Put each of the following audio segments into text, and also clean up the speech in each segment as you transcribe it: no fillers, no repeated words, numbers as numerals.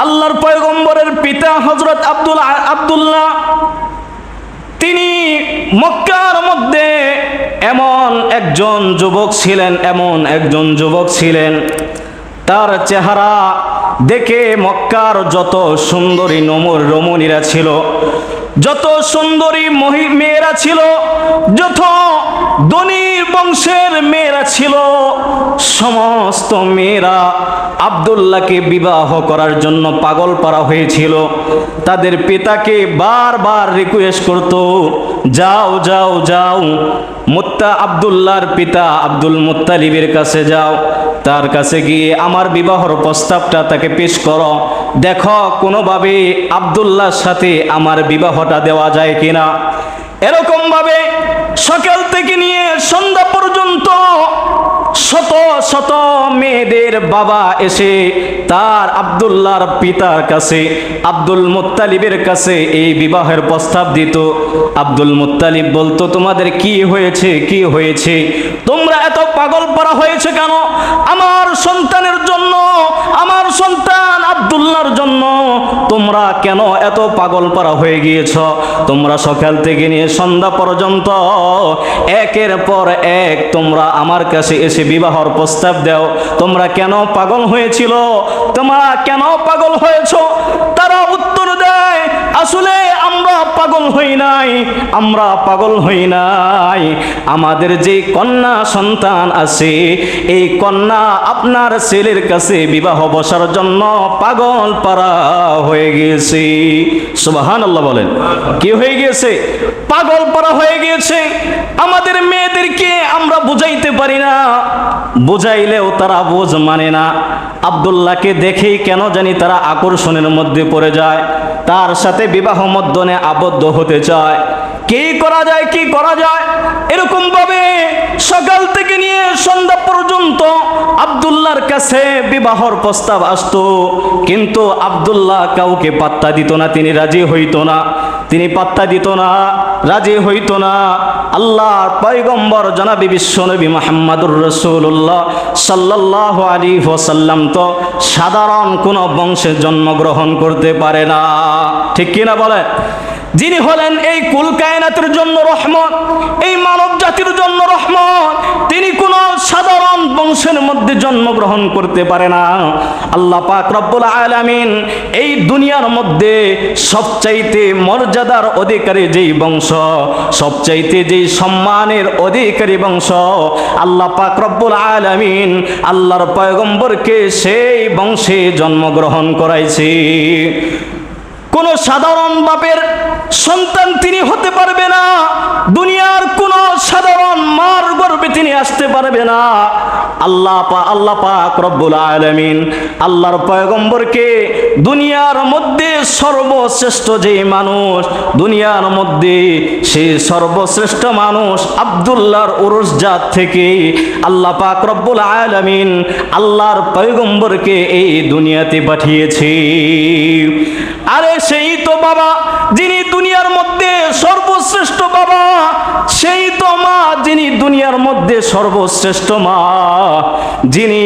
আল্লাহর পয়গম্বরের পিতা হযরত আব্দুল্লাহ তিনি মক্কার মধ্যে এমন একজন যুবক ছিলেন তার চেহারা দেখে মক্কার যত সুন্দরী রমণীরা ছিল, যত সুন্দরী মেয়েরা ছিল, যত ধনী বংশের মেয়েরা ছিল, সমস্ত মেয়েরা আব্দুল্লাহকে বিবাহ করার জন্য পাগল পারা হয়েছিল। তাদের পিতাকে বারবার রিকোয়েস্ট করত, যাও যাও যাও, আব্দুল্লাহর পিতা আব্দুল মুত্তালিবের কাছে যাও, তার কাছে গিয়ে আমার বিবাহর প্রস্তাবটা তাকে পেশ করো, দেখো কোনোভাবে আব্দুল্লাহর সাথে আমার বিবাহটা দেওয়া যায় কিনা। এরকম ভাবে সকাল থেকে নিয়ে সন্ধ্যা পর্যন্ত শত শত মেয়েদের বাবা এসে তার আব্দুল্লাহর পিতার কাছে আব্দুল মুত্তালিবের কাছে এই বিবাহের প্রস্তাব দিত। আব্দুল মুত্তালিব বলতো, তোমাদের কি হয়েছে, তোমরা এত পাগল পারা হয়েছে কেন? আমার সন্তানের জন্য, আমার সন্তান আব্দুল্লাহর জন্য তোমরা কেন এত পাগল পারা হয়ে গিয়েছ? তোমরা সকাল থেকে নিয়ে সন্ধ্যা পর্যন্ত একের পর এক তোমরা আমার কাছে এসে বিবাহর প্রস্তাব দাও, তোমরা কেন পাগল হয়েছিল? তোমরা কেন পাগল হয়েছ? তারা উত্তর দেয়, আসলে আমরা পাগল হই নাই, আমাদের যে কন্যা সন্তান আছে এই কন্যা আপনার ছেলের কাছে বিবাহ বসার জন্য পাগল পারা হয়ে গিয়েছে। সুবহানাল্লাহ বলেন, কি হয়ে গিয়েছে? পাগল পারা হয়ে গিয়েছে। আমাদের মেয়েদেরকে আমরা বুঝাইতে পারি না, বুঝাইলেও তারা বোঝ মানে না। আব্দুল্লাহকে দেখেই কেন জানি তারা আকর্ষণের মধ্যে পড়ে যায়, তার সাথে বিবাহ বন্ধনে আবদ্ধ হতে চায়। কি করা যায়? এরকম ভাবে সকাল থেকে নিয়ে সন্ধ্যা পর্যন্ত আব্দুল্লাহর কাছে বিবাহর প্রস্তাব আসতো, কিন্তু আব্দুল্লাহ কাউকে পাত্তা দিত না, তিনি রাজি হইতো না। আল্লাহর পয়গম্বর জনাবি বিশ্বনবী মুহাম্মদুর রাসূলুল্লাহ সাল্লাল্লাহু আলাইহি ওয়াসাল্লাম তো সাধারণ কোন বংশে জন্মগ্রহণ করতে পারে না, ঠিক কিনা বলে? যিনি হলেন এই কুল কায়নাতের জন্য রহমত, এই মানব জাতির জন্য রহমত, তিনি কোন সাধারণ বংশের মধ্যে জন্মগ্রহণ করতে পারে না। আল্লাহ পাক রব্বুল আলামিন এই দুনিয়ার মধ্যে সবচাইতে মর্যাদার অধিকারী যেই বংশ, সবচাইতে যেই সম্মানের অধিকারী বংশ, আল্লাহ পাক রব্বুল আলামিন আল্লাহর পয়গম্বরকে সেই বংশে জন্মগ্রহণ করাইছে। কোন সাধারণ বাপের সন্তান তিনি হতে পারবে না, দুনিয়ার কোন সাধারণ মার গর্ভে তিনি আসতে পারবে না। আল্লাহ পাক রব্বুল আলামিন আল্লাহর পয়গম্বরকে দুনিয়ার মধ্যে সর্বশ্রেষ্ঠ যে মানুষ, দুনিয়ার মধ্যে সেই সর্বশ্রেষ্ঠ মানুষ আব্দুল্লাহর উরুস জাত থেকে আল্লাহ পাক রব্বুল আলামিন আল্লাহর পয়গম্বরকে এই দুনিয়াতে পাঠিয়েছে। আরে সেই তো বাবা যিনি দুনিয়ার মধ্যে সর্বশ্রেষ্ঠ বাবা, সেই তো মা যিনি দুনিয়ার মধ্যে সর্বশ্রেষ্ঠ মা, যিনি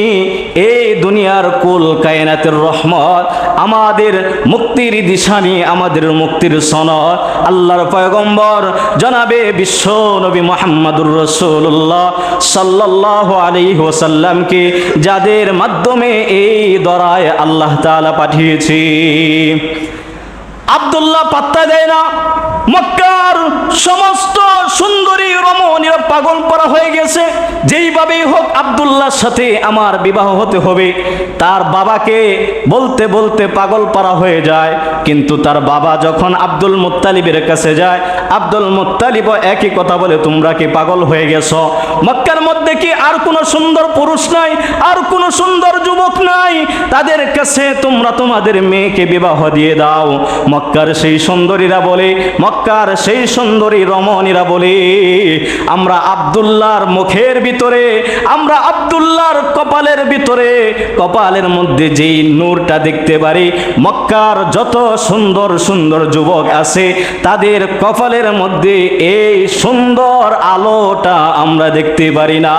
এই দুনিয়ার কুল কায়নাতের রহমত, আমাদের মুক্তির দিশানি, আমাদের মুক্তির সনদ, আল্লাহর পয়গম্বর জনাবে বিশ্ব নবী মুহাম্মদুর রাসূলুল্লাহ সাল্লাল্লাহু আলাইহি ওয়াসাল্লামকে যাদের মাধ্যমে এই দরায় আল্লাহ তাআলা পাঠিয়েছে। আব্দুল্লাহ পাত্তা দেয় না। মক্কার সমস্ত সুন্দরী রমণীরা পাগল পারা হয়ে গেছে, যেইভাবেই হোক আব্দুল্লাহর সাথে আমার বিবাহ হতে হবে। তার বাবাকে বলতে বলতে পাগল পারা হয়ে যায়, কিন্তু তার বাবা যখন আব্দুল মুত্তালিবের কাছে যায়, আব্দুল মুত্তালিবও একই কথা বলে, তোমরা কি পাগল হয়ে গেছো? মক্কার মধ্যে কি আর কোনো সুন্দর পুরুষ নাই, আর কোনো সুন্দর যুবক নাই? তাদের কাছে তোমরা তোমাদের মেয়েকে বিবাহ দিয়ে দাও। মক্কার সেই সুন্দরীরা বলে, মক্কার সেই সুন্দরী রমণীরা বলে, আমরা আব্দুল্লাহর মুখের ভিতরে, আমরা আব্দুল্লাহর কপালের ভিতরে, কপালের মধ্যে যেই নূরটা দেখতে পারি, মক্কার যত সুন্দর সুন্দর যুবক আছে তাদের কপালের মধ্যে এই সুন্দর আলোটা আমরা দেখতে পারি না।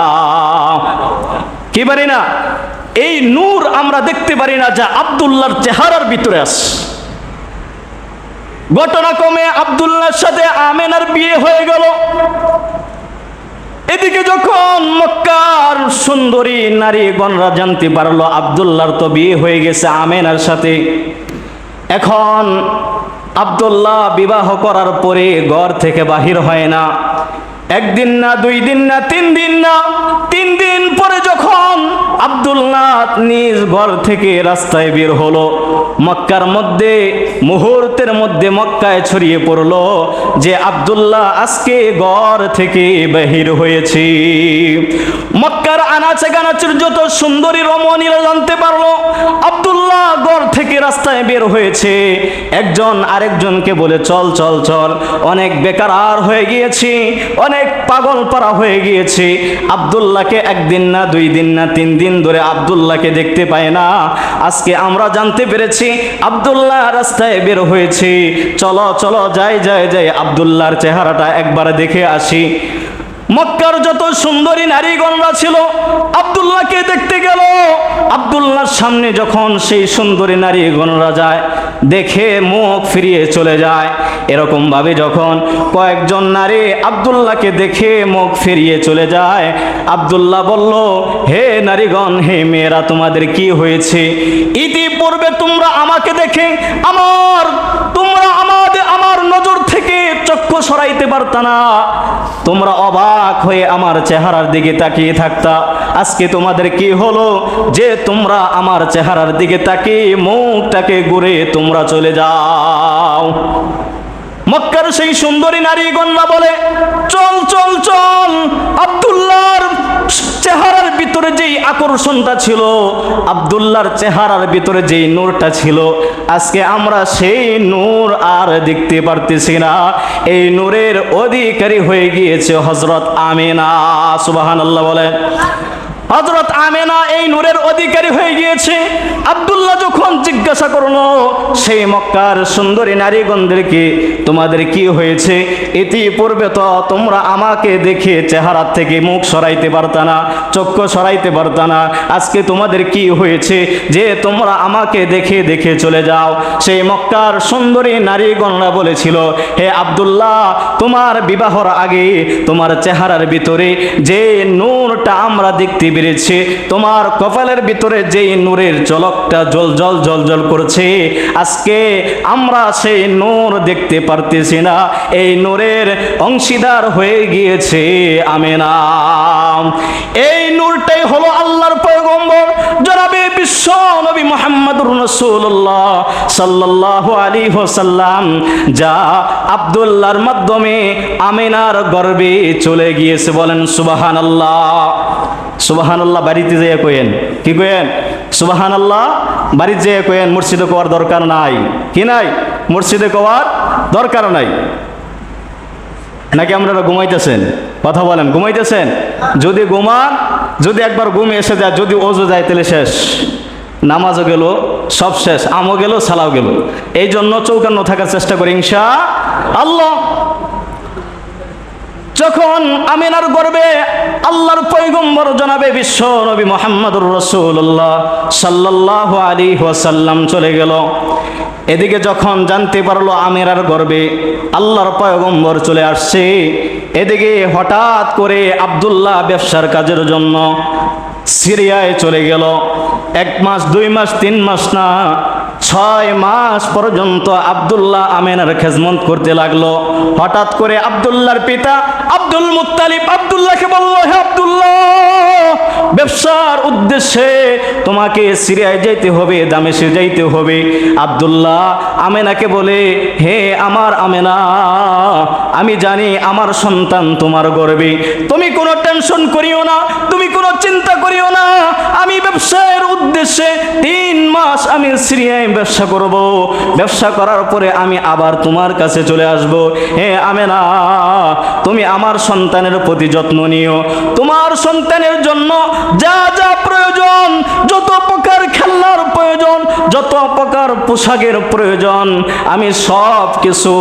কি পারি না? এই নূর আমরা দেখতে পারি না যা আব্দুল্লাহর চেহারার ভিতরে আছে। ঘটনাক্রমে আব্দুল্লাহর সাথে আমেনার বিয়ে হয়ে গেল। এদিকে যখন মক্কার সুন্দরী নারীগণরা জানতে পারলো আব্দুল্লাহর তো বিয়ে হয়ে গেছে আমেনার সাথে, এখন আব্দুল্লাহ বিবাহ করার পরে ঘর থেকে বাহির হয় না। একদিন না, 2 দিন না, 3 দিন না, 3 দিন পরে যখন আব্দুল্লাহ নিজ ঘর থেকে রাস্তায় বের হলো, মক্কার মধ্যে মুহূর্তের মধ্যে মক্কায় ছড়িয়ে পড়লো যে আব্দুল্লাহ আজকে ঘর থেকে বাহির হয়েছে। মক্কার আনাচে কানাচের যত সুন্দরী রমণীরা জানতে পারলো আব্দুল্লাহ ঘর থেকে রাস্তায় বের হয়েছে। একজন আরেকজনকে বলে চল চল চল, অনেক বেকার হয়ে গিয়েছি, অনেক পাগল পারা হয়ে গিয়েছে। আব্দুল্লাহকে 1 দিন না, 2 দিন না, 3 দিন ধরে আব্দুল্লাহকে দেখতে পাই না। আজকে আমরা জানতে পেরেছি আব্দুল্লাহ রাস্তায় বের হয়েছে। চলো চলো যাই যাই যাই আব্দুল্লাহর চেহারাটা একবার দেখে আসি। মক্কার যত সুন্দরী নারীগণরা ছিল আব্দুল্লাহকে দেখতে গেল। আব্দুল্লাহর সামনে যখন সেই সুন্দরী নারীগণরা যায়, দেখে মুখ ফিরিয়ে চলে যায়। এরকম ভাবে যখন কয়েকজন নারী আব্দুল্লাহকে দেখে মুখ ফিরিয়ে চলে যায়, আব্দুল্লাহ বলল, হে নারীগণ, হে মেয়েরা, তোমাদের কি হয়েছে? ইতিপূর্বে তোমরা আমাকে দেখে আমার নজর থেকে চক্ষু সরাইতে পারতা না, তোমরা অবাক হয়ে আমার চেহারার দিকে তাকিয়ে থাকতা। আজকে তোমাদের কি হলো যে তোমরা আমার চেহারার দিকে তাকিয়ে মুখটাকে ঘুরে তোমরা চলে যাও? মক্কার সেই সুন্দরী নারীগণরা বলে, চল চল চল, আব্দুল্লাহর চেহারার ভিতরে যেই আকর্ষণটা ছিল, আব্দুল্লাহর চেহারার ভিতরে যেই নূরটা ছিল, আজকে আমরা সেই নূর আর দেখতে পারতেছি না। এই নূরের অধিকারী হয়ে গিয়েছে হযরত আমিনা। সুবহানাল্লাহ বলেন। হযরত আমিনা এই নূরের অধিকারী হয়ে গিয়েছে। আব্দুল্লাহ যখন জিজ্ঞাসা করলো সেই মক্কার সুন্দরী নারীগণদেরকে, তোমাদের কি হয়েছে? ইতিপূর্বে তো তোমরা আমাকে দেখে চেহারা থেকে মুখ সরাইতে পারতা না, চক্ষু সরাইতে পারতা না, আজকে তোমাদের কি হয়েছে যে তোমরা আমাকে দেখে দেখে চলে যাও? সেই মক্কার সুন্দরী নারীগণরা বলেছিল, হে আব্দুল্লাহ, তোমার বিবাহর আগে তোমার চেহারার ভিতরে যে নূরটা আমরা দেখতে পেরেছি, তোমার কপালের ভিতরে যেই নূরের ঝলকটা জল জল জল জল করছে, আজকে আমরা সেই নূর দেখতে পারতেছি না। এই নূরের অংশীদার হয়ে গিয়েছে আমিনা। এই নূরটাই হলো আল্লাহর পয়গম্বর জনাবে বিশ্ব নবী মুহাম্মদুর রাসূলুল্লাহ সাল্লাল্লাহু আলাইহি ওয়াসাল্লাম, যা আব্দুল্লাহর মাধ্যমে আমিনার গর্ভে চলে গিয়েছে। বলেন সুবহানাল্লাহ। সুবহানাল্লাহ বাড়িতে যেয়ে কইেন, কি কইেন? সুবহানাল্লাহ বাড়িতে যেয়ে কইেন। মসজিদে কোয়ার দরকার নাই, কি নাই? মসজিদে কোয়ার দরকার নাই। নাকি আপনারা ঘুমাইতেছেন? কথা বলেন, ঘুমাইতেছেন? যদি ঘুমান, যদি একবার ঘুম এসে যায়, যদি ওযু যায়, তাহলে শেষ, নামাজও গেল, সব শেষ, আমও গেল, সালাও গেল। এই জন্য চৌকান্ন থাকার চেষ্টা করি ইনশাআল্লাহ। যখন আমিনার গর্ভে আল্লাহর পয়গম্বর জনাবে বিশ্ব নবী মুহাম্মদুর রাসূলুল্লাহ সাল্লাল্লাহু আলাইহি ওয়াসাল্লাম চলে গেল, এদিকে যখন জানতে পারলো আমিনার গর্ভে আল্লাহর পয়গম্বর চলে আসছে, এদিকে হঠাৎ করে আব্দুল্লাহ ব্যবসার কাজের জন্য সিরিয়ায় চলে গেল। 1 মাস, 2 মাস, 3 মাস না, 6 মাস পর্যন্ত আব্দুল্লাহ আমিনার খেজমত করতে লাগলো। হঠাৎ করে আব্দুল্লাহর পিতা আব্দুল মুত্তালিব আব্দুল্লাহকে বলল, হে আব্দুল্লাহ, ব্যবসার উদ্দেশ্যে তোমাকে সিরিয়ায় যাইতে হবে, দামেশকে যাইতে হবে। আব্দুল্লাহ আমিনাকে বলে, হে আমার আমিনা, আমি জানি আমার সন্তান তোমার গর্ভে, তুমি কোনো টেনশন করিও না, তুমি কোনো চিন্তা করিও না। আমি ব্যবসার উদ্দেশ্যে 3 মাস আমি সিরিয়ায় ব্যবসা করব, ব্যবসা করার পরে আমি আবার তোমার কাছে চলে আসব। হে আমেনা, তুমি আমার সন্তানের প্রতি যত্ন নিও। তোমার সন্তানের জন্য যা যা প্রয়োজন, যত প্রকার খেলনার প্রয়োজন, যত প্রকার পোশাকের প্রয়োজন, আমি সব কিছু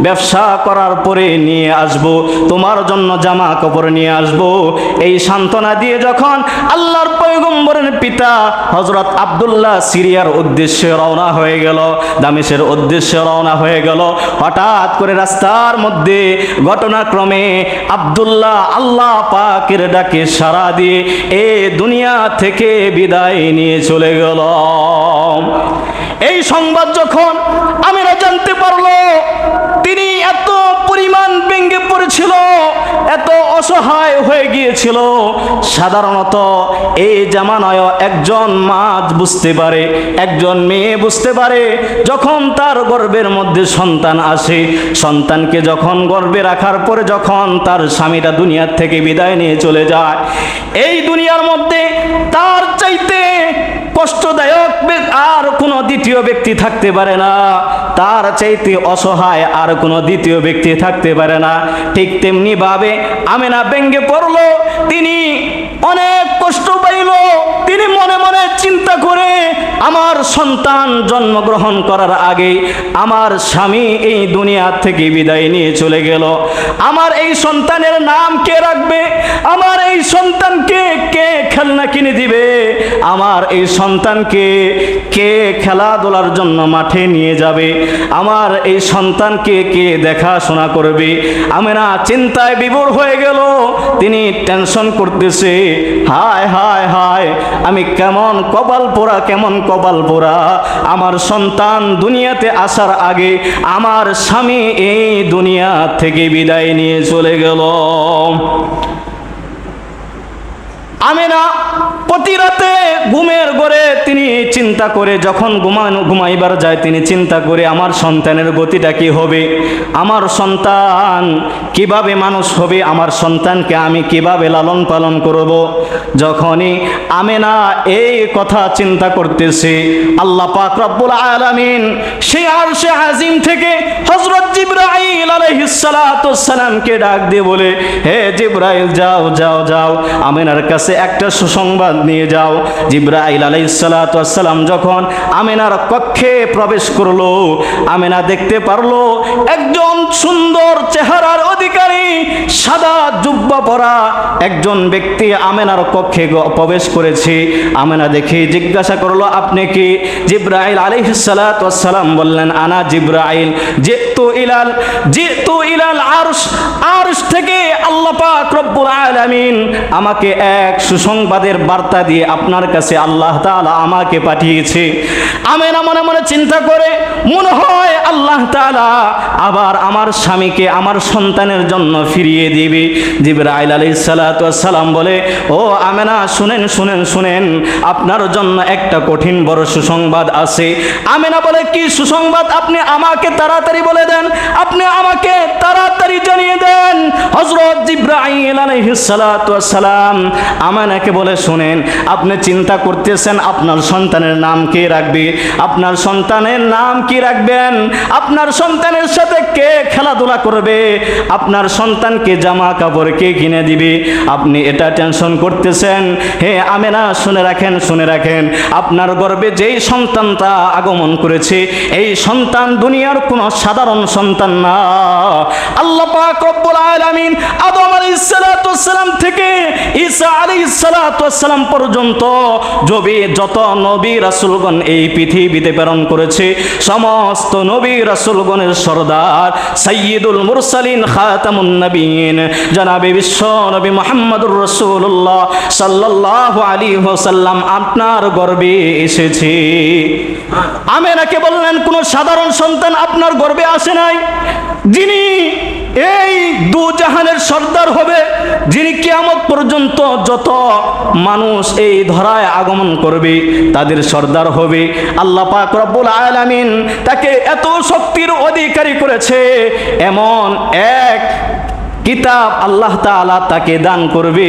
ব্যবসা করার পরে নিয়ে আসব। তোমার জন্য জামা কাপড় নিয়ে আসব। এই সান্ত্বনা দিয়ে যখন আল্লাহর পয়গম্বরের পিতা হযরত আব্দুল্লাহ সিরিয়ার উদ্দেশ্যে রওনা হয়ে গেল, দামেশের উদ্দেশ্যে রওনা হয়ে গেল, হঠাৎ করে রাস্তার মধ্যে ঘটনাক্রমে আব্দুল্লাহ আল্লাহ পাকের ডাকে সাড়া দিয়ে এই দুনিয়া থেকে বিদায় নিয়ে চলে গেল। এই সংবাদ যখন আমিনা জানতে পারলো, তিনি এত পরিমাণ ভেঙে পড়েছিল, এত অসহায় হয়ে গিয়েছিল। সাধারণত এই জামানায় একজন মা বুঝতে পারে, একজন মেয়ে বুঝতে পারে, যখন তার গর্ভের মধ্যে সন্তান আসে, সন্তানকে যখন গর্ভে রাখার পরে যখন তার স্বামীরা দুনিয়ার থেকে বিদায় নিয়ে চলে যায়, এই দুনিয়ার মধ্যে তার চাইতে কষ্টদায়ক আর কোনো দ্বিতীয় ব্যক্তি থাকতে পারে না, তার চাইতে অসহায় আর কোনো দ্বিতীয় ব্যক্তি থাকতে পারে না। ঠিক তেমনি ভাবে আমেনা ভেঙে পড়ল, তিনি অনেক কষ্ট পাইল। তিনি মনে মনে চিন্তা করে, আমার সন্তান জন্মগ্রহণ করার আগে আমার স্বামী এই দুনিয়া থেকে বিদায় নিয়ে চলে গেল, আমার এই সন্তানের নাম কে রাখবে? আমার এই সন্তানকে কে খেলনা কিনে দিবে? আমার এই সন্তানকে কে খেলাধুলার জন্য মাঠে নিয়ে যাবে? আমার এই সন্তানকে কে দেখাশোনা করবে? আমেনা চিন্তায় বিভোর হয়ে গেল। তিনি টেনশন করতেছে, হায় হায় হায়, আমি কেমন কপাল পোড়া, কেমন কপাল পোড়া, আমার সন্তান দুনিয়াতে আসার আগে আমার স্বামী এই দুনিয়া থেকে বিদায় নিয়ে চলে গেল। আমেনা প্রতি রাতে ঘুমের ঘরে তিনি চিন্তা করে, যখন ঘুমাইবার যায় তিনি চিন্তা করে, আমার সন্তানের গতিটা কি হবে, আমার সন্তান কিভাবে মানুষ হবে, আমার সন্তানকে আমি কিভাবে লালন পালন করব। যখনই আমেনা এই কথা চিন্তা করতেছে, আল্লাহ পাক রব্বুল আলামিন সেই আরশে আজিম থেকে হযরত জিবরাইল আলাইহিস সালাতু ওয়াস সালামকে ডাক দিয়ে বলে, হে জিবরাইল, যাও যাও যাও, আমেনার কাছে একটা সুসংবাদ নিয়ে যাও। জিবরাইল আলাইহিস সালাতু ওয়াস সালাম যখন আমেনার কক্ষে প্রবেশ করলো, আমেনা দেখতে পারলো একজন সুন্দর চেহারার অধিকারী, সাদা জুব্বা পরা একজন ব্যক্তি আমেনার কক্ষে প্রবেশ করেছে। আমেনা দেখে জিজ্ঞাসা করলো, আপনি কি? জিবরাইল আলাইহিস সালাতু ওয়াস সালাম বললেন, আনা জিবরাইল, জিতু ইলাল আরশ, আরশ থেকে আল্লাহ পাক রব্বুল আলামিন আমাকে এক সুসংবাদের বার্তা দিয়ে আপনার কাছে আল্লাহ তাআলা আমাকে পাঠিয়েছে। আমেনা মনে মনে চিন্তা করে, মনে হয় আল্লাহ তাআলা আবার আমার স্বামীকে আমার সন্তানের জন্য ফিরিয়ে দিবে। জিবরাইল আলাইহিস সালাতু ওয়াস সালাম বলে, ও আমেনা, শুনেন শুনেন শুনেন, আপনার জন্য একটা কঠিন বড় সুসংবাদ আছে। আমেনা বলে, কি সুসংবাদ? আপনি আমাকে তাড়াতাড়ি বলে দেন, আপনি আমাকে তাড়াতাড়ি জানিয়ে দেন। হযরত জিবরাইল আলাইহিস সালাতু ওয়াস সালাম আমেনাকে বলে, শুনেন, আপনি চিন্তা করতেছেন আপনার সন্তানের নাম কে রাখবে, আপনার সন্তানের নাম কি রাখবেন, আপনার সন্তানের সাথে কে খেলাধুলা করবে, আপনার সন্তানকে জামা কাপড় কে কিনে দিবে, আপনি এটা টেনশন করতেছেন। হে আমেনা, শুনে রাখেন, শুনে রাখেন, আপনার গর্ভে যেই সন্তানটা আগমন করেছে, এই সন্তান দুনিয়ার কোনো সাধারণ সন্তান না। আল্লাহ পাক রব্বুল আলামিন আদম আলাইহিস সালাতু ওয়াস সালাম থেকে ঈসা আলাইহিস সালাতু ওয়াস সালাম পর্যন্ত যত নবী রাসূলগণ এই পৃথিবীতে প্রেরণ করেছে, সমস্ত নবী রাসূলগণের সরদার সাইয়্যিদুল মুরসালিন খাতামুন নবিয়্যিন জনাবে বিশ্ব নবী মুহাম্মদুর রাসূলুল্লাহ সাল্লাল্লাহু আলাইহি ওয়াসাল্লাম আপনার গর্ভে এসেছে। আমেনাকে বললেন, কোন সাধারণ সন্তান আপনার গর্ভে আসে নাই, যিনি এই দু জাহানের সর্দার হবে, যিনি কিয়ামত পর্যন্ত যত মানুষ এই ধরায় আগমন করবে তাদের সর্দার হবে। আল্লাহ পাক রব্বুল আলামিন তাকে এত শক্তির অধিকারী করেছে, এমন এক কিতাব আল্লাহ তাআলা তাকে দান করবে,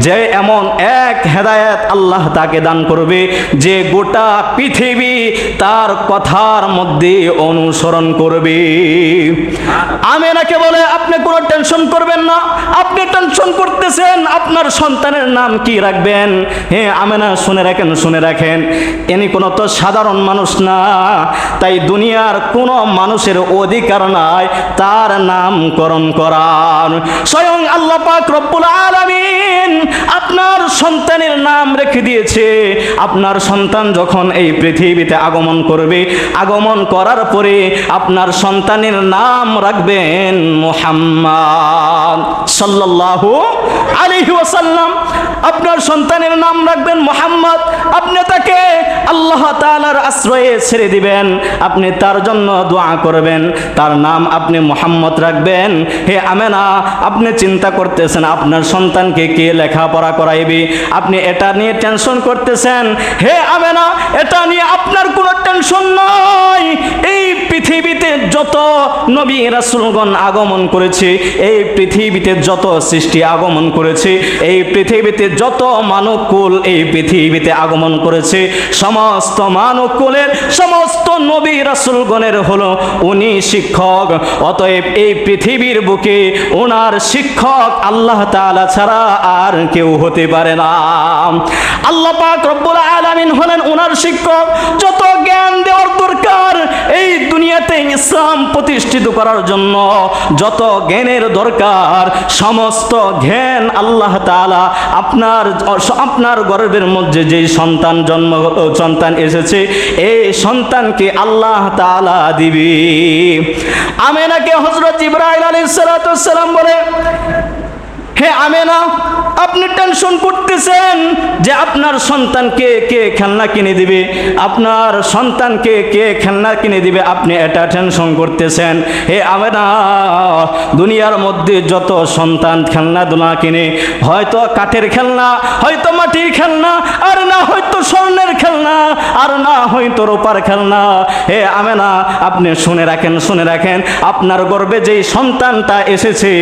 যে এমন এক হেদায়েত আল্লাহ তাকে দান করবে যে গোটা পৃথিবী তার কথার মধ্যে অনুসরণ করবে। আমেনাকে বলে আপনি কোনো টেনশন করবেন না। আপনি টেনশন করতেছেন আপনার সন্তানের নাম কি রাখবেন। হ্যাঁ আমেনা শুনে রাখেন, শুনে রাখেন, ইনি কোনো তো সাধারণ মানুষ না, তাই দুনিয়ার কোনো মানুষের অধিকার নাই তার নামকরণ করার। স্বয়ং আল্লাহ পাক রব্বুল আলামিন আপনার সন্তানের নাম রেখে দিয়েছে। আপনার সন্তান যখন এই পৃথিবীতে আগমন করবে, আগমন করার পরে আপনার সন্তানের নাম রাখবেন মুহাম্মদ সাল্লাল্লাহু আলাইহি ওয়াসাল্লাম। আপনার সন্তানের নাম রাখবেন মুহাম্মদ। আপনি তাকে আল্লাহ তাআলার আশ্রয়ে ছেড়ে দিবেন, আপনি তার জন্য দোয়া করবেন, তার নাম আপনি মুহাম্মদ রাখবেন। হে আমেনা, আপনি চিন্তা করতেছেন আপনার সন্তানকে কে লেখাপড়া করাইবে, আপনি এটা নিয়ে টেনশন করতেছেন। হে আমেনা, এটা নিয়ে আপনার কোনো টেনশন নয়। এই পৃথিবীতে যত নবী রাসূলগণ আগমন করেছে, এই পৃথিবীতে যত সৃষ্টি আগমন করেছে, এই পৃথিবীতে যত মানবকুল এই পৃথিবীতে আগমন করেছে, সমস্ত মানবকুলের সমস্ত নবী রাসূলগণের হলো উনি শিক্ষক। অতএব এই পৃথিবীর বুকে ওনার শিক্ষক আল্লাহ তাআলা ছাড়া আর কেউ হতে পারে না। আল্লাহ পাক রব্বুল আলামিন হলেন ওনার শিক্ষক। যত জ্ঞান দেওয়ার দরকার এই দুনিয়াতে ইসলাম প্রতিষ্ঠিত করার জন্য, যত জ্ঞানের দরকার সমস্ত জ্ঞান আল্লাহ তাআলা আপনার গর্ভের মধ্যে যেই সন্তান এসেছে এই সন্তানকে আল্লাহ তাআলা দিবে। আমেনাকে হযরত জিবরাইল আলাইহিস সালাতু ওয়াস সালাম বলে, হে আমেনা, আপনি টেনশন করতেছেন যে আপনার সন্তানকে কে খেলনা কিনে দিবে, আপনার সন্তানকে কে খেলনা কিনে দিবে, আপনি এটা টেনশন করতেছেন। হে আমেনা, দুনিয়ার মধ্যে যত সন্তান খেলনাধুলা কিনে, হয়তো কাঠের খেলনা, হয়তো মাটির খেলনা, আর না হয়তো স্বর্ণের খেলনা, আর না হয়তো রূপার খেলনা। হে আমেনা, আপনি শুনে রাখেন, শুনে রাখেন, আপনার গর্ভে যেই সন্তানটা এসেছে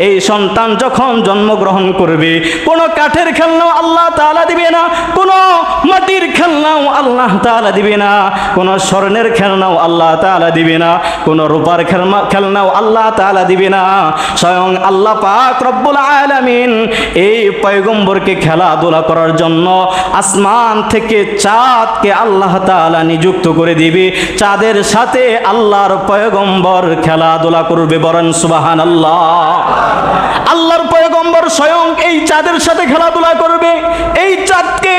এই সন্তান যখন জন্মগ্রহণ করবে, কোন কাঠের খেলনাও আল্লাহ তাআলা দিবে না, কোন মাটির খেলনাও আল্লাহ তাআলা দিবে না, কোন স্বর্ণের খেলনাও আল্লাহ তাআলা দিবে না, কোন রূপার খেলনাও আল্লাহ তাআলা দিবে না। স্বয়ং আল্লাহ পাক রব্বুল আলামিন এই পয়গম্বরকে খেলাধুলা করার জন্য আসমান থেকে চাঁদকে আল্লাহ তাআলা নিযুক্ত করে দিবে। চাঁদের সাথে আল্লাহর পয়গম্বর খেলাধুলা করবে, বলেন সুবহানাল্লাহ। আল্লাহর পয়গম্বর স্বয়ং এই চাঁদের সাথে খেলাধুলা করবে। এই চাঁদকে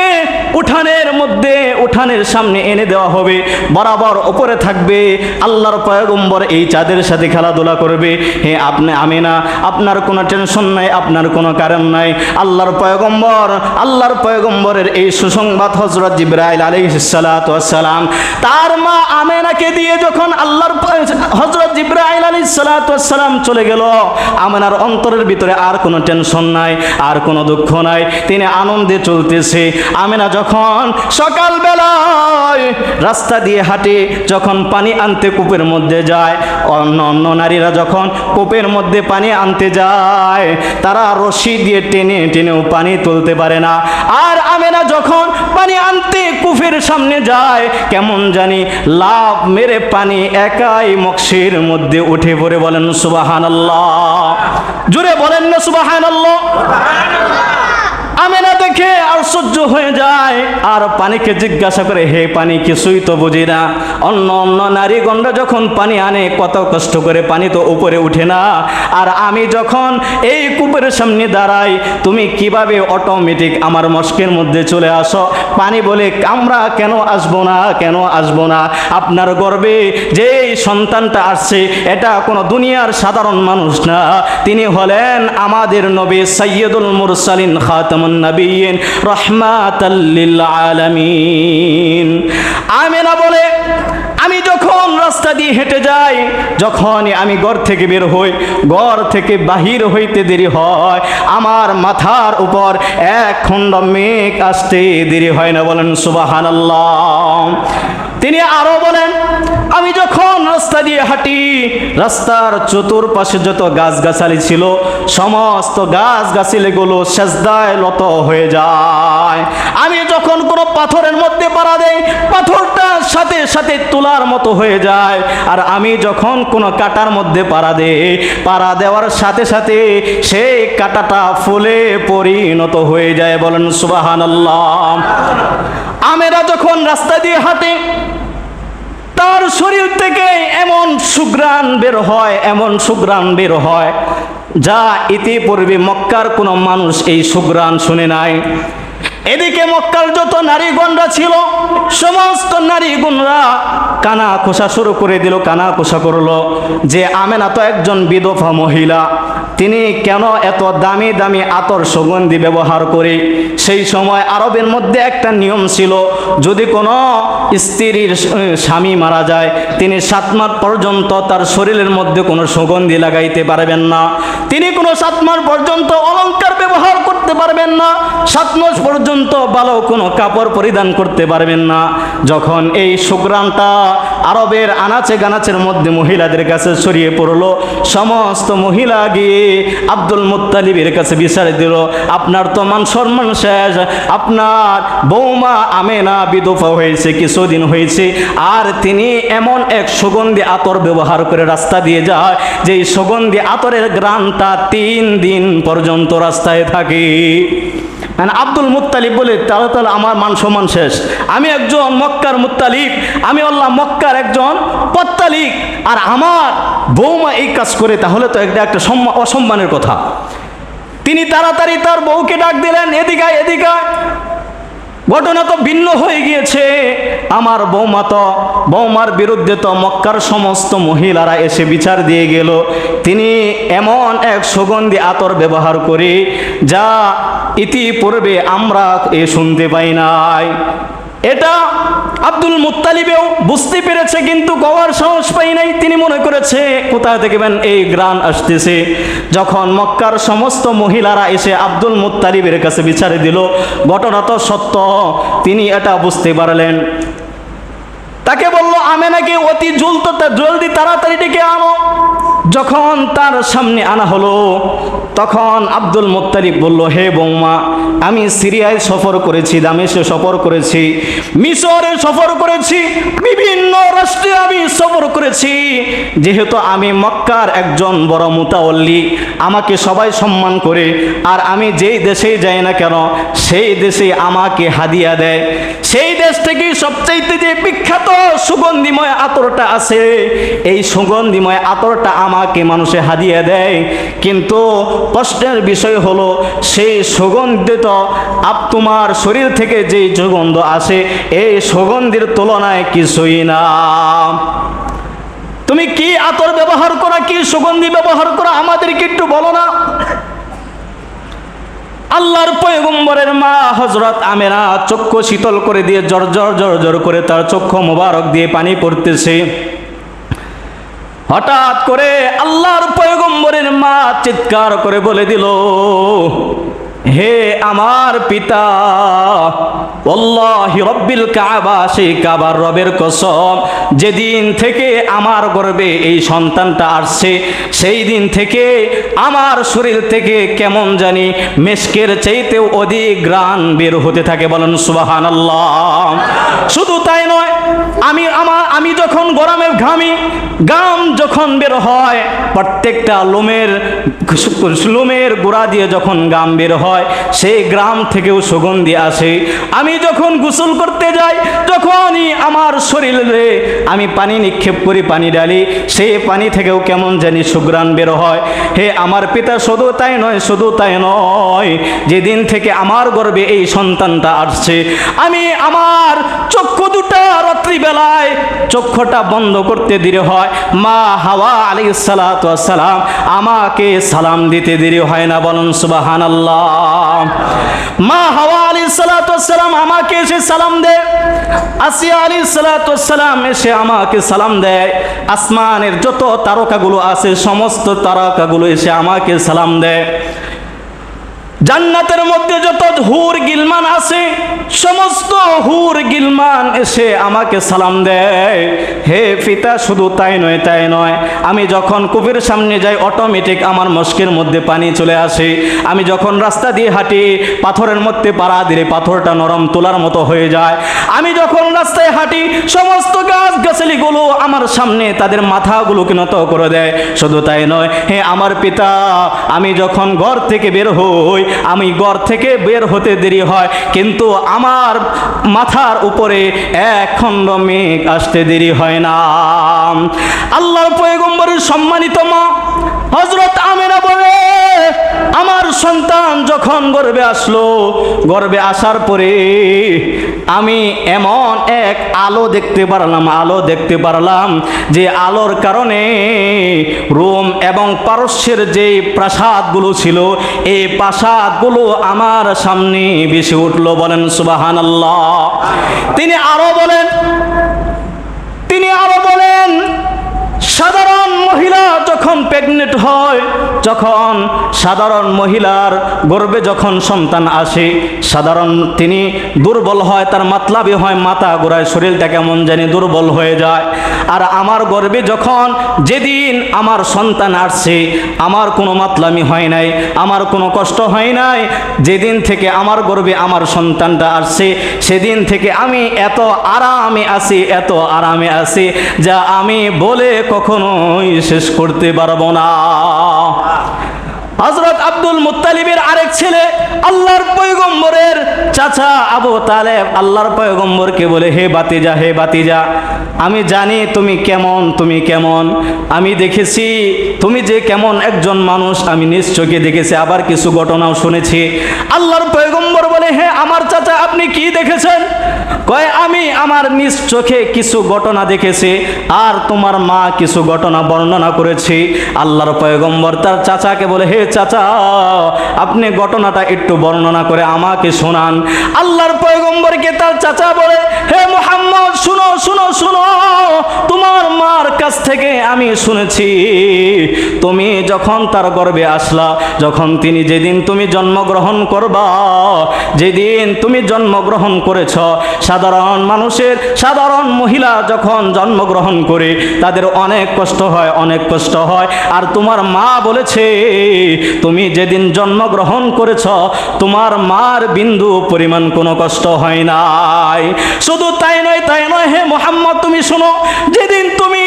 উঠানের সামনে এনে দেওয়া হবে, বরাবর উপরে থাকবে। আল্লাহর পয়গম্বর এই চাঁদের সাথে খেলাধুলা করবে। হে আপনি আমিনা, আপনার কোনো টেনশন নাই, আপনার কোনো কারণ নাই। আল্লাহর পয়গম্বরের এই সুসংবাদ হযরত জিবরাইল আলাইহিস সালাতু ওয়াস সালাম তার মা আমেনাকে দিয়ে যখন হযরত জিবরাইল আলাইহিস সালাতু ওয়াস সালাম চলে গেল, আমেনার অন্তরের ভিতরে আর কোনো টেনশন নাই, আর কোনো দুঃখ নাই, তিনি আনন্দে চলতেছে। আমেনা যখন সকালবেলায় রাস্তা দিয়ে হাঁটে, যখন পানি আনতে কূপের মধ্যে যায়, অন্য নারীরা যখন কূপের মধ্যে পানি আনতে যায় তারা রশি দিয়ে টেনে টেনেও পানি তুলতে পারে না। আর আমেনা যখন পানি আনতে কূপের সামনে যায়, কেমন জানি লাভ মেরে পানি একাই মক্সির মধ্যে উঠে পড়ে, বলেন সুবহানাল্লাহ। জোরে বলেন না সুবহানাল্লাহ। আমেনা দেখে আশ্চর্য হয়ে যায়, আর পানিকে জিজ্ঞাসা করে, হে পানি, কিছুই তো বুঝি না। অন্য নারীগণরা যখন পানি আনে কত কষ্ট করে, পানি তো উপরে উঠে না, আর আমি যখন এই কূপের সামনে দাঁড়াই তুমি কিভাবে অটোমেটিক আমার মস্কের মধ্যে চলে আসো? পানি বলে, আমরা কেন আসবো না, কেন আসবো না? আপনার গর্ভে যে সন্তানটা আসছে এটা কোনো দুনিয়ার সাধারণ মানুষ না, তিনি হলেন আমাদের নবী সাইয়্যিদুল মুরসালিন খাতামুন নবিয়্যিন রাহমাতাল লিল আলামিন। আমেনা বলে, আমি যখন রাস্তা দিয়ে হেঁটে যাই, যখনই আমি ঘর থেকে বের হই, ঘর থেকে বাহির হইতে দেরি হয়, আমার মাথার উপর এক খণ্ড মেঘ আসতে দেরি হয় না, বলেন সুবহানাল্লাহ। তিনি আরো বলেন, আমি যখন রাস্তা দিয়ে হাঁটি, রাস্তার চতুর্পাশে যত গাছগাছালি ছিল সমস্ত গাছগাছালিগুলো সেজদায় লত হয়ে যায়। আমি যখন কোনো পাথরের মধ্যে পাড়া দেই, পাথরটা সাথে সাথে তুলার মতো হয়ে যায়। আর আমি যখন কোনো কাঁটার মধ্যে পাড়া দেই, পাড়া দেওয়ার সাথে সাথে সেই কাঁটাটা ফুলে পরিণত হয়ে যায়। বলেন সুবহানাল্লাহ। আমেরা যখন রাস্তা দিয়ে হাঁটে, তার শরীর থেকে এমন সুঘ্রাণ বের হয়, এমন সুঘ্রাণ বের হয় যা ইতিপূর্বে মক্কার কোনো মানুষ এই সুঘ্রাণ শুনে নাই। এদিকে মক্কার যত নারীগণরা ছিল সমস্ত নারীগণরা কানা খোসা শুরু করে দিল, কানা খোসা করলো যে আমেনা তো একজন বিধবা মহিলা, তিনি কেন এত দামি দামি আতর সুগন্ধি ব্যবহার করে। সেই সময় আরবের মধ্যে একটা নিয়ম ছিল, যদি কোনো স্ত্রীর স্বামী মারা যায় তিনি 7 মাস পর্যন্ত তার শরীরের মধ্যে কোনো সুগন্ধি লাগাইতে পারবেন না, তিনি কোনো 7 মাস পর্যন্ত অলংকার ব্যবহার করতে পারবেন না, 7 মাস পর্যন্ত ভালো কোনো কাপড় পরিধান করতে পারবেন না। যখন এই সুঘ্রাণটা আরবের আনাচে গানাচের মধ্যে মহিলাদের কাছে ছড়িয়ে পড়লো, সমস্ত মহিলা গিয়ে আব্দুল মুত্তালিবের কাছে বিচার দিল, আপনার তো মান সম্মান শেষ, আপনার বৌমা আমেনা বিধবা হয়েছে কিছুদিন হয়েছে, আর তিনি এমন এক সুগন্ধি আতর ব্যবহার করে রাস্তা দিয়ে যায় যে এই সুগন্ধি আতরের ঘ্রাণটা 3 দিন পর্যন্ত রাস্তায় থাকে। আব্দুল মুত্তালিব বলে, তাহলে আমার মান সম্মান শেষ, আমি একজন মক্কার মুত্তালিব, আমি আল্লাহ মক্কার একজন পত্তালিক, আর আমার বৌমা এই কাজ করে, তাহলে তো এটা একটা অসম্মানের কথা। তিনি তাড়াতাড়ি তার বউকে ডাক দিলেন, এদিকে এদিকে, ঘটনা তো ভিন্ন হয়ে গিয়েছে, আমার বৌমার বিরুদ্ধে তো মক্কার সমস্ত মহিলারা এসে বিচার দিয়ে গেল, তিনি এমন এক সুগন্ধি আতর ব্যবহার করে যা ইতিপূর্বে আমরা শুনতে পাই নাই। এটা আব্দুল মুত্তালিবেও বুঝতে পেরেছে, কিন্তু কওয়ার সাহস পাই নাই। তিনি মনে করেছে কোথায় থেকে এই গ্রান আসতেছে। যখন মক্কার সমস্ত মহিলারা এসে আব্দুল মুত্তালিবের কাছে বিচারে দিল, ঘটনা তো সত্য, তিনি এটা বুঝতে পারলেন। তাকে বলল, আমেনাকে অতি জলদি তাড়াতাড়ি ডেকে আনো। যখন তার সামনে আনা হলো, তখন আব্দুল মুত্তালিব বলল, হে বৌমা, আমি সিরিয়ায় সফর করেছি, দামেশে সফর করেছি, মিশরে সফর করেছি, বিভিন্ন রাষ্ট্রে আমি সফর করেছি। যেহেতু আমি মক্কার একজন বড় মুতাওয়াল্লি, আমাকে সবাই সম্মান করে, আর আমি যেই দেশে যাই না কেন সেই দেশে আমাকে হাদিয়া দেয়। সেই দেশ থেকে সবচাইতে যে বিখ্যাত সুগন্ধিময় আতরটা আছে, এই সুগন্ধিময় আতরটা আমাকে মানুষে হাদিয়া দেয়। কিন্তু প্রশ্নের বিষয় হলো, সেই সুগন্ধিত তোমার শরীর থেকে যে সুগন্ধ আসে, এই সুগন্ধির তুলনায় কিছুই না। তুমি কি আতর ব্যবহার করা, কি সুগন্ধি ব্যবহার করা, আমাদেরকে একটু বলো না। আল্লাহর পয়গম্বরের মা হযরত আমেনা চক্ষু শীতল করে দিয়ে জর করে তার চক্ষু মোবারক দিয়ে পানি পড়তেছে। হঠাৎ করে আল্লাহর পয়গম্বরের মা চিৎকার করে বলে দিল, হে আমার পিতা, আল্লাহি রব্বিল কাবা, সেই কাবার রবের কসম, যেদিন থেকে আমার গর্ভে এই সন্তানটা আসছে সেই দিন থেকে আমার শরীর থেকে কেমন জানি মেশকের চাইতেও অধিক ঘ্রাণ বের হতে থাকে। বলেন সুবহানাল্লাহ। শুধু তাই নয়, আমি যখন গরমে ঘামি, ঘাম যখন বের হয়, প্রত্যেকটা লোমের গোড়া দিয়ে যখন ঘাম বের হয়, সেই গ্রাম থেকেও সুগন্ধি আসে। আমি যখন গোসল করতে যাই, যখনই আমার শরীরে আমি পানি নিক্ষেপ করি, পানি ডালি, সেই পানি থেকেও কেমন জানি সুঘ্রাণ বের হয়। হে আমার পিতা, শুধু তাই নয়, যেদিন থেকে আমার গর্ভে এই সন্তানটা আসছে, আমি আমার চক্ষু দুটা রাত্রিবেলায় চক্ষুটা বন্ধ করতে দেরি হয়, মা হাওয়া আলাইহিস সালাতু ওয়াস সালাম আমাকে সালাম দিতে দেরি হয় না। বলুন সুবহানাল্লাহ। মা হাওয়া আলাইহিস সালাতু ওয়াস সালাম আমাকে এসে সালাম দেয়, আসিয়া আলাইহিস সালাতু ওয়াস সালাম এসে আমাকে সালাম দেয়, আসমানের যত তারকাগুলো আছে সমস্ত তারকাগুলো এসে আমাকে সালাম দেয়। জান্নাতের মধ্যে যত হুর গিলমান আছে সমস্ত হুর গিলমান এসে আমাকে সালাম দেয়। হে পিতা, শুধু তাই নয়, আমি যখন কূপের সামনে যাই অটোমেটিক আমার মস্কের মধ্যে পানি চলে আসে। আমি যখন রাস্তা দিয়ে হাঁটি পাথরের মধ্যে পাড়া দিলে পাথরটা নরম তোলার মতো হয়ে যায়। আমি যখন রাস্তায় হাঁটি সমস্ত গাছ গাছালিগুলো আমার সামনে তাদের মাথাগুলোকে নত করে দেয়। শুধু তাই নয়, হে আমার পিতা, আমি যখন ঘর থেকে বের হই, আমি ঘর থেকে বের হতে দেরি হয় কিন্তু আমার মাথার উপরে এক খণ্ড মেঘ আসতে দেরি হয় না। আল্লাহর পয়গম্বরের সম্মানিত মা হযরত আমেনা বলে, আমার সন্তান যখন গর্ভে আসলো, গর্ভে আসার পরে আমি এমন এক আলো দেখতে পারলাম যে আলোর কারণে রোম এবং পারস্যের যে প্রাসাদগুলো ছিল এই প্রাসাদগুলো আমার সামনে ভেসে উঠলো। বলেন সুবহানাল্লাহ। তিনি আরো বলেন সাধারণ মহিলা যখন প্রেগনেন্ট হয়, যখন সাধারণ মহিলার গর্ভে যখন সন্তান আসে, সাধারণ তিনি দুর্বল হয়, তার মাতলামি হয়, মাথা ঘোরায়, শরীরটা কেমন জানি দুর্বল হয়ে যায়। আর আমার গর্ভে যখন যেদিন আমার সন্তান আসছে আমার কোনো মাতলামি হয় নাই, আমার কোনো কষ্ট হয় নাই। যেদিন থেকে আমার গর্ভে আমার সন্তানটা আসছে সেদিন থেকে আমি এত আরামে আছি যা আমি বলে কখনোই শেষ করতে পারবো না। হযরত আব্দুল মুত্তালিবের আরেক ছেলে আল্লাহর পয়গম্বরের চাচা আবু তালেব আল্লাহর পয়গম্বরকে বলে, হে বাতিজা, আমি জানি তুমি কেমন, আমি দেখেছি তুমি যে কেমন একজন মানুষ, আমি নিজ চোখে দেখেছি, আবার কিছু ঘটনাও শুনেছি। আল্লাহর পয়গম্বর বলে, হে আমার চাচা, আপনি কি দেখেছেন? কয়, আমি আমার নিজ চোখে কিছু ঘটনা দেখেছি আর তোমার মা কিছু ঘটনা বর্ণনা করেছি। আল্লাহর পয়গম্বর তার চাচাকে বলে, হে চাচা, আপনি ঘটনাটা একটু বর্ণনা করে আমাকে শোনান। আল্লাহর পয়গম্বরকে তার চাচা বলে, হে মুহাম্মদ, শুনো, তোমার মার কাছ থেকে আমি শুনেছি তুমি যখন তার গর্ভে আসলা, যখন তিনি যেদিন তুমি জন্মগ্রহণ করবা, যেদিন তুমি জন্মগ্রহণ করেছ, সাধারণ মহিলা যখন জন্মগ্রহণ করে তাদের অনেক কষ্ট হয়, আর তোমার মা বলেছে তুমি যেদিন জন্মগ্রহণ করেছ তোমার মার বিন্দু পরিমাণ কোনো কষ্ট হয় নাই। শুধু তাই নয়, হে মুহাম্মদ, তুমি শোনো, যেদিন তুমি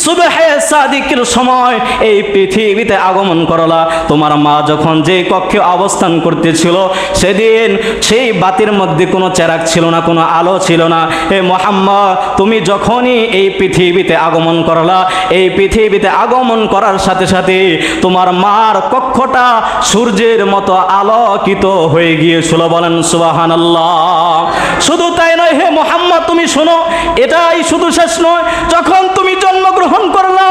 সুবহে সাদিকের সময় এই পৃথিবীতে আগমন করলা, তোমার মা যখন যে কক্ষে অবস্থান করতেছিল সেদিন সেই বাতির মধ্যে কোনো চেরাগ ছিল না, কোনো আলো ছিল না। হে মুহাম্মদ, তুমি যখনই এই পৃথিবীতে আগমন করলা, এই পৃথিবীতে আগমন করার সাথে সাথে তোমার মার কক্ষটা সূর্যের মতো আলোকিত হয়ে গিয়েছিল। বলেন সুবহানাল্লাহ। শুধু তাই নয়, হে মুহাম্মদ, তুমি শোনো, এটাই শুধু শেষ নয়, যখন তুমি জন্মগ্রহণ করলা,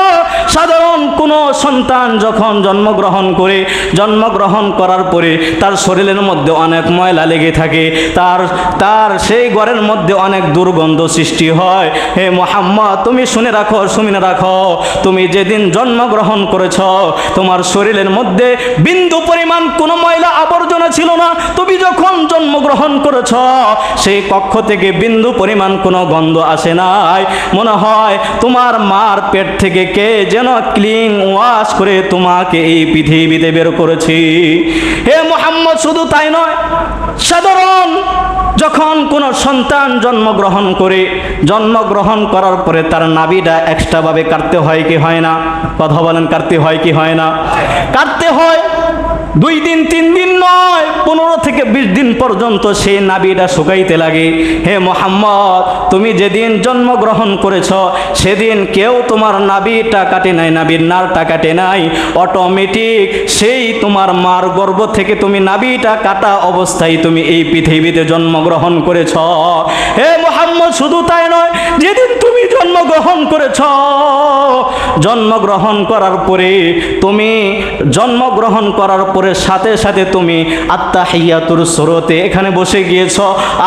সাধারণ কোনো সন্তান যখন জন্মগ্রহণ করার পরে তার শরীরের মধ্যে অনেক ময়লা লেগে থাকে, তার সেই ঘরের মধ্যে অনেক দুর্গন্ধ সৃষ্টি হয়। হে মুহাম্মদ, তুমি শুনে রাখো, তুমি যেদিন জন্মগ্রহণ করেছ তোমার শরীরের মধ্যে বিন্দু পরিমাণ কোনো ময়লা আবর্জনা ছিল না। তুমি যখন জন্মগ্রহণ করেছ সেই কক্ষ থেকে বিন্দু পরিমাণ কোনো গন্ধ আসে নাই। মনে হয় তোমার মার পেট থেকে কে যেন ক্লিন ওয়াশ করে তোমাকে এই পৃথিবীতে বের করেছি। হে মুহাম্মদ, শুধু তাই নয়, সাধারণ যখন কোনো সন্তান জন্মগ্রহণ করার পরে তার নাভিটা এক্সট্রাভাবে কাটতে হয় কি হয় না? কথা বলেন, কাটতে হয় কি হয় না? কাটতে হয়। 2 দিন 3 দিন নয়, 15 থেকে 20 দিন পর্যন্ত সেই নাভিটা শুকাইতে লাগে। হে মুহাম্মদ, তুমি যেদিন জন্মগ্রহণ করেছ সেদিন কেউ তোমার নাভিটা কাটে নাই, নাভির নারটা কাটে নাই। অটোমেটিক সেই তোমার মার গর্ভ থেকে তুমি নাভিটা কাটা অবস্থায় তুমি এই পৃথিবীতে জন্মগ্রহণ করেছ। হে মুহাম্মদ, শুধু তাই নয়, যেদিন তুমি জন্মগ্রহণ করেছ জন্মগ্রহণ করার পরে সাথে সাথে তুমি আত্তাহিয়াতুর সুরতে এখানে বসে গিয়েছ,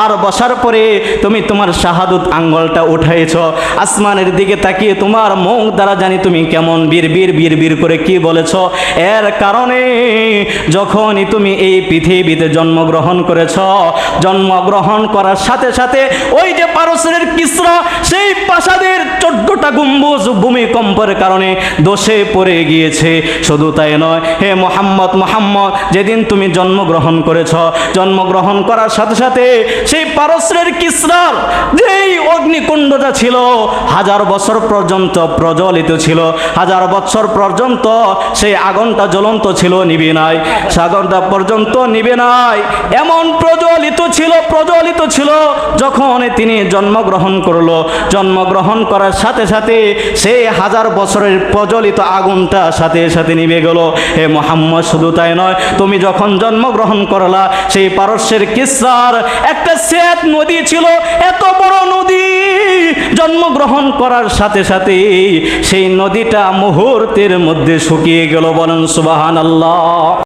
আর বসার পরে তুমি তোমার শাহাদত আঙ্গুলটা উঠাইছ, আসমানের দিকে তাকিয়ে তোমার মুখ দ্বারা জানি তুমি কেমন বীর করে কি বলেছ। এর কারণে যখনই তুমি এই পৃথিবীতে জন্মগ্রহণ করেছ, জন্মগ্রহণ করার সাথে সাথে ওই যে পারস্যের কিসরা সেই প্রাসাদের 14টা গম্বুজ ভূমিকম্পের কারণে দোষে পড়ে গিয়েছে। শুধু তাই নয়, হে মোহাম্মদ যেদিন তুমি জন্মগ্রহণ করেছ, জন্মগ্রহণ করার সাথে সাথে সেই পারস্যের কিসরার যেই অগ্নিকুণ্ডটা ছিল 1000 বছর পর্যন্ত প্রজ্বলিত ছিল, 1000 বছর পর্যন্ত সেই আগুনটা জ্বলন্ত ছিল, নিবে নাই, সাগরটা পর্যন্ত নিবে নাই, এমন প্রজ্বলিত ছিল। যখন তিনি জন্মগ্রহণ করলো, জন্মগ্রহণ করার সাথে সাথে সেই 1000 বছরের প্রজ্বলিত আগুনটা সাথে সাথে নিভে গেল। হে মোহাম্মদ, শুধু তাই নয়, তুমি যখন জন্মগ্রহণ করলা, সেই পারস্যের কিসরার একটা শ্বেত নদী ছিল, এত বড় নদী, জন্মগ্রহণ করার সাথে সাথে সেই নদীটা মুহূর্তের মধ্যে শুকিয়ে গেল। বলেন সুবহানাল্লাহ।